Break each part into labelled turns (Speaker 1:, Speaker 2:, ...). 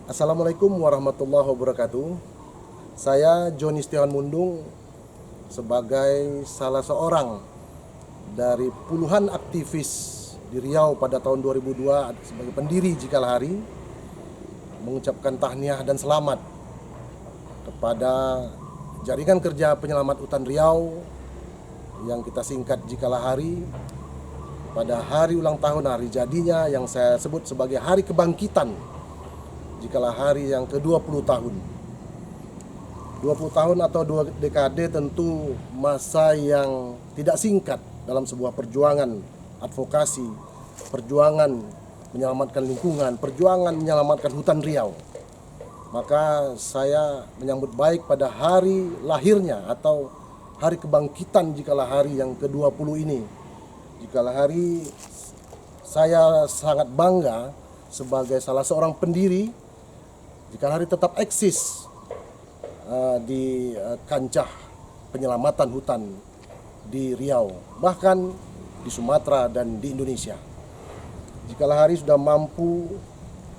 Speaker 1: Assalamualaikum warahmatullahi wabarakatuh. Saya Joni Setiawan Mundung sebagai salah seorang dari puluhan aktivis di Riau pada tahun 2002 sebagai pendiri Jikalahari, mengucapkan tahniah dan selamat kepada jaringan kerja penyelamat hutan Riau yang kita singkat Jikalahari pada hari ulang tahun hari jadinya yang saya sebut sebagai hari kebangkitan Jikalahari yang ke-20 tahun. 20 tahun atau 2 dekade tentu masa yang tidak singkat dalam sebuah perjuangan advokasi, perjuangan menyelamatkan lingkungan, perjuangan menyelamatkan hutan Riau. Maka saya menyambut baik pada hari lahirnya atau hari kebangkitan Jikalahari yang ke-20 ini. Jikalahari, saya sangat bangga sebagai salah seorang pendiri Jikalahari tetap eksis di kancah penyelamatan hutan di Riau, bahkan di Sumatera dan di Indonesia. Jikalahari sudah mampu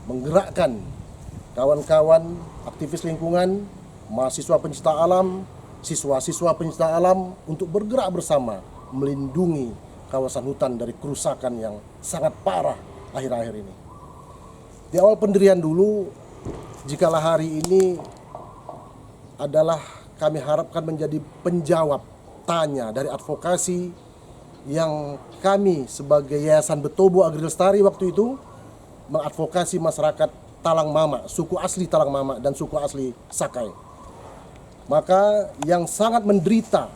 Speaker 1: menggerakkan kawan-kawan aktivis lingkungan, mahasiswa pencinta alam, siswa-siswa pencinta alam untuk bergerak bersama melindungi kawasan hutan dari kerusakan yang sangat parah akhir-akhir ini. Di awal pendirian dulu, Jikalahari ini adalah kami harapkan menjadi penjawab tanya dari advokasi yang kami sebagai Yayasan Betobo Agri Lestari waktu itu mengadvokasi masyarakat Talang Mama, suku asli Talang Mama dan suku asli Sakai. Maka yang sangat menderita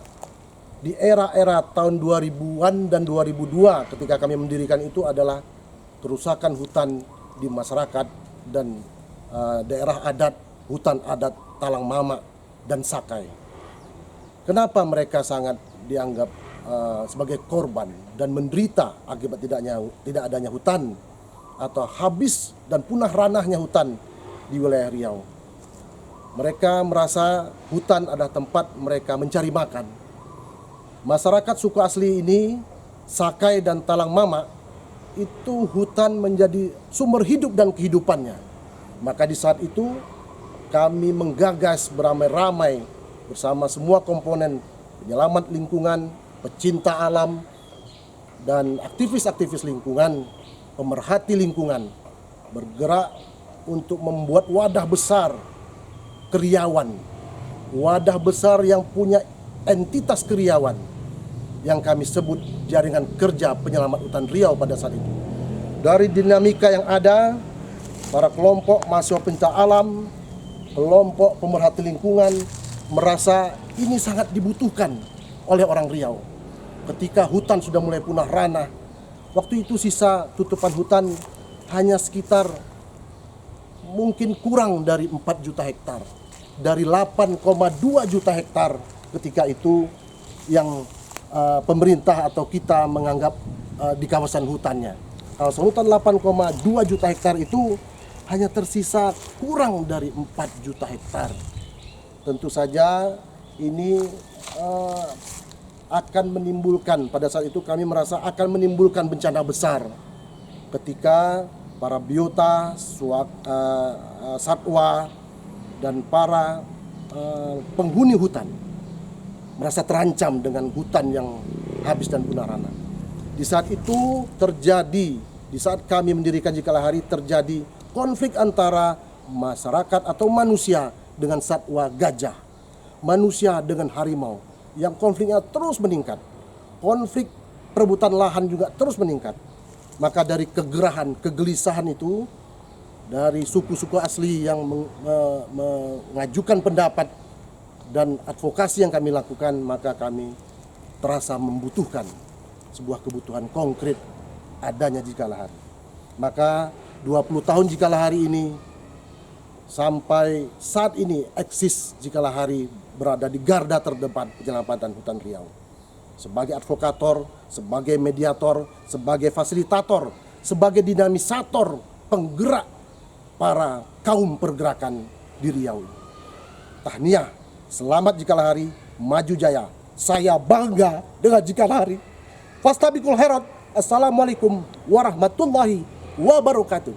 Speaker 1: di era-era tahun 2000-an dan 2002 ketika kami mendirikan itu adalah kerusakan hutan di masyarakat dan daerah adat, hutan adat Talang Mama dan Sakai. Kenapa mereka sangat dianggap sebagai korban dan menderita akibat tidak adanya hutan atau habis dan punah ranahnya hutan di wilayah Riau? Mereka merasa hutan adalah tempat mereka mencari makan. Masyarakat suku asli ini, Sakai dan Talang Mama, itu hutan menjadi sumber hidup dan kehidupannya. Maka di saat itu kami menggagas beramai-ramai bersama semua komponen penyelamat lingkungan, pecinta alam, dan aktivis-aktivis lingkungan, pemerhati lingkungan, bergerak untuk membuat wadah besar keriawan, wadah besar yang punya entitas keriawan yang kami sebut jaringan kerja penyelamat hutan Riau pada saat itu. Dari dinamika yang ada, para kelompok mahasiswa pencinta alam, kelompok pemerhati lingkungan merasa ini sangat dibutuhkan oleh orang Riau. Ketika hutan sudah mulai punah ranah, waktu itu sisa tutupan hutan hanya sekitar mungkin kurang dari 4 juta hektar. Dari 8,2 juta hektar ketika itu yang pemerintah atau kita menganggap di kawasan hutannya. Kawasan hutan 8,2 juta hektar itu hanya tersisa kurang dari 4 juta hektar. Tentu saja ini akan menimbulkan, pada saat itu kami merasa akan menimbulkan bencana besar ketika para biota, satwa, dan para penghuni hutan merasa terancam dengan hutan yang habis dan punah ranah. Di saat itu terjadi, di saat kami mendirikan Jikalahari, terjadi konflik antara masyarakat atau manusia dengan satwa gajah, manusia dengan harimau, yang konfliknya terus meningkat. Konflik perebutan lahan juga terus meningkat. Maka dari kegerahan, kegelisahan itu, dari suku-suku asli yang mengajukan pendapat dan advokasi yang kami lakukan, maka kami terasa membutuhkan sebuah kebutuhan konkret adanya Jikalahari. Maka 20 tahun Jikalahari ini sampai saat ini eksis Jikalahari berada di garda terdepan penyelamatan hutan Riau. Sebagai advokator, sebagai mediator, sebagai fasilitator, sebagai dinamisator, penggerak para kaum pergerakan di Riau. Tahniah, selamat Jikalahari, maju jaya. Saya bangga dengan Jikalahari. Fastabiqul khairat. Assalamualaikum warahmatullahi wabarakatuh.